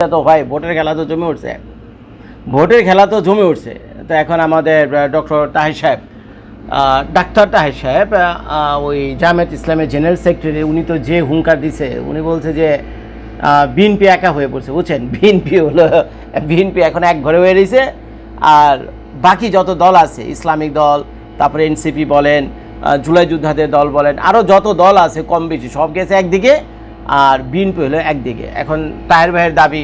তো ভাই ভোটের খেলা তো জমে উঠছে, তো এখন আমাদের ডক্টর তাহের সাহেব, ডাক্তার তাহের সাহেব, ওই জামায়াত ইসলামের জেনারেল সেক্রেটারি, উনি তো যে হুঙ্কার দিছে, উনি বলছে যে বিএনপি একা হয়ে পড়ছে, বুঝছেন। বিএনপি এখন এক ঘরে হয়ে রয়েছে, আর বাকি যত দল আছে, ইসলামিক দল, তারপরে এনসিপি বলেন, জুলাই যোদ্ধাদের দল বলেন, আরও যত দল আছে কম বেশি সব গেছে একদিকে, আর বিএনপি হলো একদিকে। এখন তাহের ভাইয়ের দাবি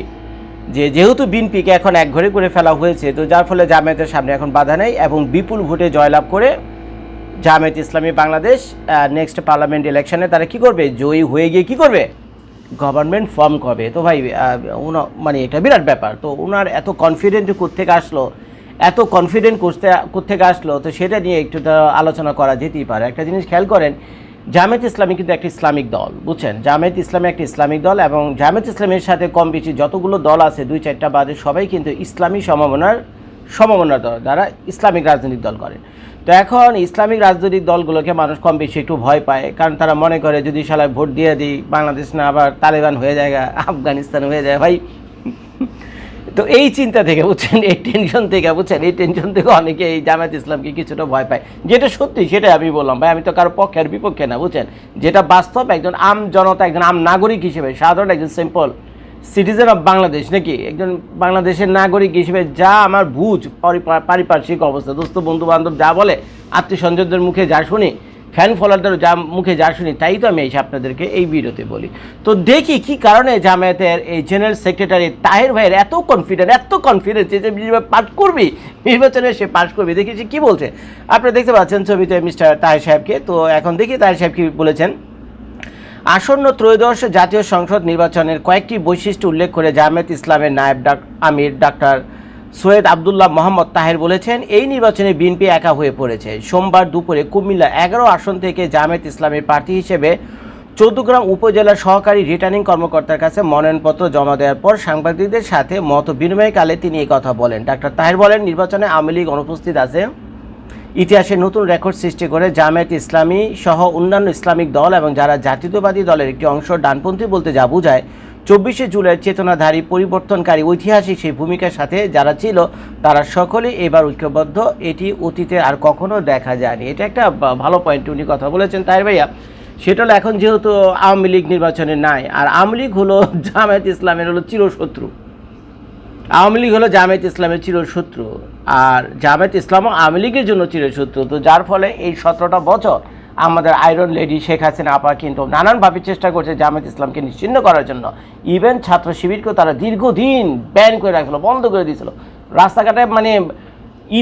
যে যেহেতু বিএনপিকে এখন এক ঘরে করে ফেলা হয়েছে, তো যার ফলে জামায়াতের সামনে এখন বাধা নেই, এবং বিপুল ভোটে জয়লাভ করে জামায়াত ইসলামী বাংলাদেশ নেক্সট পার্লামেন্ট ইলেকশনে তারা কি করবে, জয়ী হয়ে গিয়ে কি করবে, গভর্নমেন্ট ফর্ম করবে। তো ভাই মানে এটা বিরাট ব্যাপার। তো ওনার এত কনফিডেন্ট কোত্থেকে আসলো, কোত্থেকে আসলো, তো সেটা নিয়ে একটু আলোচনা করা যেতেই পারে। একটা জিনিস খেয়াল করেন, জামায়াত ইসলামী কিন্তু একটা ইসলামিক দল, বুঝছেন। জামায়াত ইসলামী একটা ইসলামিক দল, এবং জামায়াত ইসলামের সাথে কম বেশি যতগুলো দল আছে, 2-4টা বাদে সবাই কিন্তু ইসলামী সমমনার দল, যারা ইসলামিক রাজনৈতিক দল করে। তো এখন ইসলামিক রাজনৈতিক দলগুলোকে মানুষ কম বেশি একটু ভয় পায়, কারণ তারা মনে করে যদি শালায় ভোট দিয়ে দিই, বাংলাদেশ না আবার তালেবান হয়ে যায়, আফগানিস্তান হয়ে যায় ভাই। তো এই চিন্তা থেকে, বুঝছেন, এই টেনশন থেকে অনেকে এই জামায়াত ইসলামকে কিছুটা ভয় পায়। যেটা সত্যি সেটাই আমি বললাম ভাই, আমি তো কারো পক্ষের বিপক্ষে না, বুঝছেন। যেটা বাস্তব, একজন আম জনতা, একজন আম নাগরিক হিসেবে, সাধারণ একজন সিম্পল সিটিজেন অফ বাংলাদেশ, নাকি একজন বাংলাদেশের নাগরিক হিসেবে যা আমার বুঝ, পারিপার্শ্বিক অবস্থা, দোস্ত বন্ধু বান্ধব যা বলে, আত্মীয় স্বজনদের মুখে যা শুনি, ফ্যান ফলোয়ারদের যা মুখে যা শুনি, তাই তো আমি এসে আপনাদেরকে এই ভিডিওতে বলি। তো দেখি কি কারণে জামায়াতের এই জেনারেল সেক্রেটারি তাহের ভাইয়ের এত কনফিডেন্স যে পাস করবি, নির্বাচনে সে পাস করবি। দেখি সে কী বলছে, আপনারা দেখতে পাচ্ছেন ছবিতে মিস্টার তাহের সাহেবকে। তো এখন দেখি তাহের সাহেব কী বলেছেন। আসন্ন ত্রয়োদশ জাতীয় সংসদ নির্বাচনের কয়েকটি বৈশিষ্ট্য উল্লেখ করে জামায়াত ইসলামের নায়েব আমির ডাক্তার সৈয়দ আবদুল্লাহ মোহাম্মদ তাহের বলেছেন, এই নির্বাচনে বিএনপি একা হয়ে পড়েছে। সোমবার দুপুরে কুমিল্লা 11 আসন থেকে জামায়াত ইসলামের প্রার্থী হিসেবে চৌদ্দগ্রাম উপজেলার সহকারী রিটার্নিং কর্মকর্তার কাছে মনোনয়নপত্র জমা দেওয়ার পর সাংবাদিকদের সাথে মত বিনিময়কালে তিনি এই কথা বলেন। ডাক্তার তাহের বলেন, নির্বাচনে আওয়ামী লীগ অনুপস্থিত আছে। ইতিহাসে নতুন রেকর্ড সৃষ্টি করে জামায়াত ইসলামী সহ অন্যান্য ইসলামিক দল এবং যারা জাতীয়তাবাদী দলের একটি অংশ ডানপন্থী বলতে যা বোঝায়, 24শে জুলাই চেতনাধারী পরিবর্তনকারী ঐতিহাসিক সেই ভূমিকার সাথে যারা ছিল তারা সকলেই এবার ঐক্যবদ্ধ। এটি অতীতে আর কখনো দেখা যায়নি। এটা একটা ভালো পয়েন্ট উনি কথা বলেছেন তাহের ভাইয়া। সেটা হলো, এখন যেহেতু আওয়ামী লীগ নির্বাচনে নাই, আর আওয়ামী লীগ হলো জামায়াত ইসলামের হলো চিরশত্রু, চিরশত্রু, আর জামায়াত ইসলামও আওয়ামী লীগের জন্য চিরশত্রু। তো যার ফলে এই 17টা বছর আমাদের আয়রন লেডি শেখ হাসিনা আপা কিন্তু নানানভাবে চেষ্টা করছে জামায়াত ইসলামকে নিশ্চিহ্ন করার জন্য। ইভেন ছাত্র শিবিরকেও তারা দীর্ঘদিন ব্যান করে রাখছিল, বন্ধ করে দিয়েছিল। রাস্তাঘাটে মানে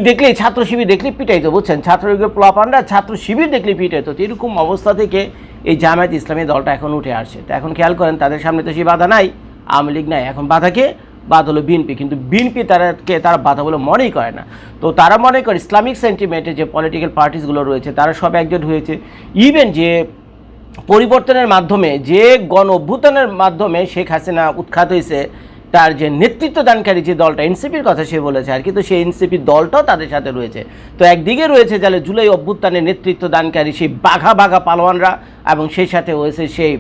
দেখলেই ছাত্র শিবির দেখলেই পিটাইতো, বুঝছেন। ছাত্রলীগের পোলাপানরা ছাত্র শিবির দেখলেই পিটাইতো। তো এরকম অবস্থা থেকে এই জামায়াত ইসলামী দলটা এখন উঠে আসছে। তো এখন খেয়াল করেন, তাদের সামনে তো সেই বাধা নাই, আওয়ামী লীগ নাই, এখন বাধাকে বাদ হলো বিএনপি। কিন্তু বিএনপি তারা বাধা বলে মনেই করে না। তো তারা মনে করে ইসলামিক সেন্টিমেন্টে যে পলিটিক্যাল পার্টিসগুলো রয়েছে তারা সব একজোট হয়েছে। ইভেন যে পরিবর্তনের মাধ্যমে, যে গণ অভ্যুত্থানের মাধ্যমে শেখ হাসিনা উৎখাত হয়েছে, তার যে নেতৃত্ব দানকারী যে দলটা, এনসিপির কথা সে বলেছে, আর কিন্তু সেই এনসিপির দলটাও তাদের সাথে রয়েছে। তো একদিকে রয়েছে যাহলে জুলাই অভ্যুত্থানের নেতৃত্ব দানকারী সেই বাঘা পালোয়ানরা, এবং সেই সাথে হয়েছে সেই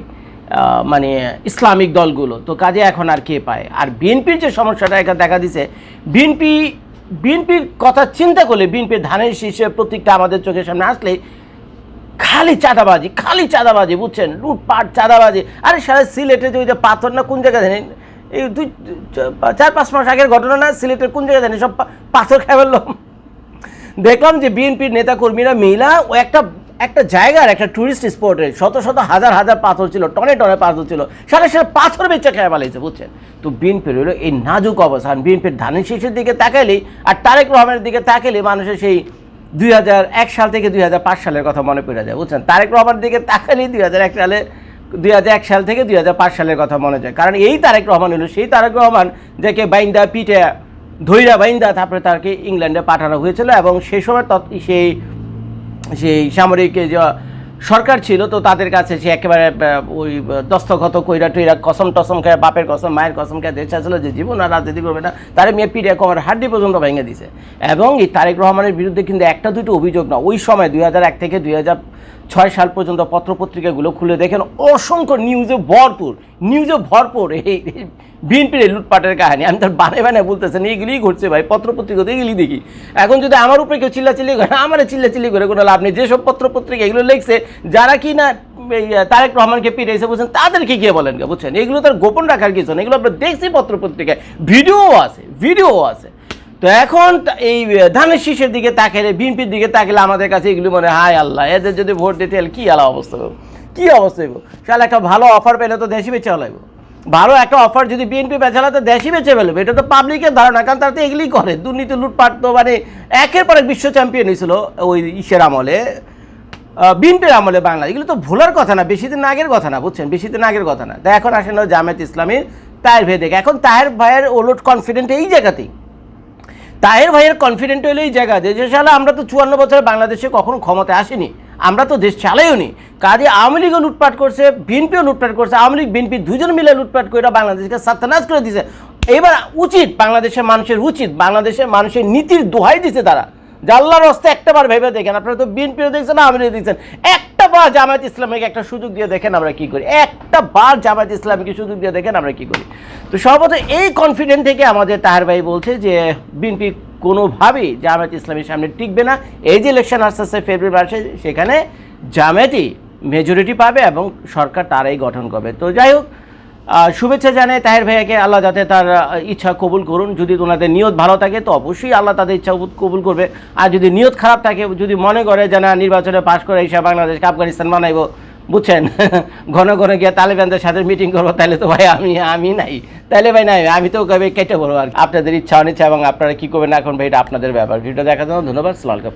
মানে ইসলামিক দলগুলো। তো কাজে এখন আর কে পায়। আর বিএনপির যে সমস্যাটা এখানে দেখা দিছে, বিএনপির কথা চিন্তা করলে, বিএনপির ধানের শীর্ষের প্রতীকটা আমাদের চোখের সামনে আসলে খালি চাঁদাবাজি, বুঝছেন, লুটপাট, চাঁদাবাজি। আরে সারা সিলেটে যে ওই যে পাথর না কোন জায়গায় জানেন, এই 4-5 মাস আগের ঘটনা না, সিলেটের কোন জায়গায় জানেন সব পাথর খেয়ে ফেললো। দেখলাম যে বিএনপির নেতাকর্মীরা মিলা ও একটা জায়গার, একটা টুরিস্ট স্পটের শত হাজার পাথর ছিল, টনে পাথর ছিল, সারা পাথর বেচে খেয়ে ফেলেছে, বুঝছেন। তো বিএনপির হলো এই নাজুক অবস্থান। বিএনপির ধানের শীষের দিকে তাকালেই আর তারেক রহমানের দিকে তাকালেই মানুষের সেই 2001 সাল থেকে 2005 সালের কথা মনে পড়ে যায়, বুঝছেন। তারেক রহমানের দিকে তাকালেই 2001 সাল থেকে 2005 সালের কথা মনে যায়। কারণ এই তারেক রহমান হলো সেই তারেক রহমান যাকে বাইন্দা পিঠে ধৈরা বাইন্দা তারপরে তাকে ইংল্যান্ডে পাঠানো হয়েছিল, এবং সেই সময় সেই সামরিক যে সরকার ছিল, তো তাদের কাছে সে একেবারে ওই দস্তখত কইরা টইরা কসম টসম খায়, বাপের কসম মায়ের কসম খায় দেশ ছিল যে জীবন আর রাজনীতি করবে না, তারে মেয়ে পিঠে কমার হাড্ডি পর্যন্ত ভেঙে দিছে। এবং এই তারেক রহমানের বিরুদ্ধে কিন্তু 1-2টো অভিযোগ না, ওই সময় 2001 থেকে সাল পর্যন্ত পত্রপত্রিকাগুলো খুলে দেখেন, অসংখ্য নিউজে ভরপুর এই বিএনপির লুটপাটের কাহিনী। আমি তার বানায় বলতেছেন এইগুলিই ঘটছে ভাই, পত্রপত্রিকাতে এগুলি দেখি। এখন যদি আমার উপরে কেউ চিল্লাচিল্লি করে, আমার চিল্লাচিল্লি করে কোনো লাভ নেই। যেসব পত্রপত্রিকা এগুলো লিখছে, যারা কি না তারেক রহমানকে পিটাইছে বুঝছেন, তাদেরকে গিয়ে বলেন বুঝছেন, এগুলো তার গোপন রাখার কিছু না, এগুলো আমরা দেখছি পত্রপত্রিকায়, ভিডিও আছে। তো এখন এই ধানের শীষের দিকে তাকালে, বিএনপির দিকে তাকালে আমাদের কাছে এগুলো মনে হয় হায় আল্লাহ, এদের যদি ভোট দিতে হলে কী অবস্থা হবে, শালা একটা ভালো অফার পেলে তো দেশই বেঁচে লাগবে। ভালো একটা অফার যদি বিএনপি বেচালে তো দেশই বেঁচে ফেলবে, এটা তো পাবলিকের ধারণা, কারণ তারা তো এগুলি করে, দুর্নীতি লুটপাট তো মানে একের পর এক বিশ্ব চ্যাম্পিয়ন হয়েছিল ওই ইসের আমলে, বিএনপির আমলে বাংলা। এগুলো তো ভোলার কথা না, বেশি দিন আগের কথা না বুঝছেন, তা এখন আসেন জামায়াত ইসলামীর তাহের ভাই দেখে। এখন তাহের ভাইয়ের ওলট কনফিডেন্ট এই জায়গাতেই, তাহের ভাইয়ের কনফিডেন্ট হইলে এই জায়গাতে যে শালা আমরা তো 54 বছরে বাংলাদেশে কখনো ক্ষমতায় আসিনি, আমরা তো দেশ চালাইও নি, কাজে আওয়ামী লীগও লুটপাট করছে, বিএনপিও লুটপাট করছে, আওয়ামী লীগ বিএনপি দুজন মিলে লুটপাট করে বাংলাদেশকে সাত্তানাশ করে দিয়েছে। এবার বাংলাদেশের মানুষের নীতির দোহাই দিছে তারা, জাল্লার হস্তে একটা বার ভেবে দেখেন, আপনারা তো বিএনপিও দেখছেন, আওয়ামী লীগ দেখছেন, একটা বার জামায়াত ইসলামীকে একটা সুযোগ দিয়ে দেখেন আমরা কি করি, তো সর্বত এই কনফিডেন্ট থেকে আমাদের তাহের ভাই বলছে যে বিএনপি কোনোভাবেই জামায়াত ইসলামীর সামনে টিকবে না। এই যে ইলেকশন আসছে ফেব্রুয়ারি মাসে, সেখানে জামায়াতই মেজরিটি পাবে এবং সরকার তারাই গঠন করবে। তো যাই হোক, শুভেচ্ছা জানাই তাহের ভাইয়াকে, আল্লাহ যাতে তার ইচ্ছা কবুল করুন। যদি ওনাদের নিয়ত ভালো থাকে তো অবশ্যই আল্লাহ তাদের ইচ্ছা কবুল করবে, আর যদি নিয়ত খারাপ থাকে, যদি মনে করে যে না নির্বাচনে পাশ করে এসে বাংলাদেশকে আফগানিস্তান বানাইব বুঝছেন, ঘন গিয়ে তালেবানদের সাথে মিটিং করবো, তাহলে তো ভাই আমি নাই, তাহলে ভাই নাই, আমি তো কবে কেটে বলবো। আর আপনাদের ইচ্ছা অনিচ্ছা এবং আপনারা কী করবেন এখন ভাই, এটা আপনাদের ব্যাপার। ভিডিও দেখার জন্য ধন্যবাদ। সালাম আলাইকুম।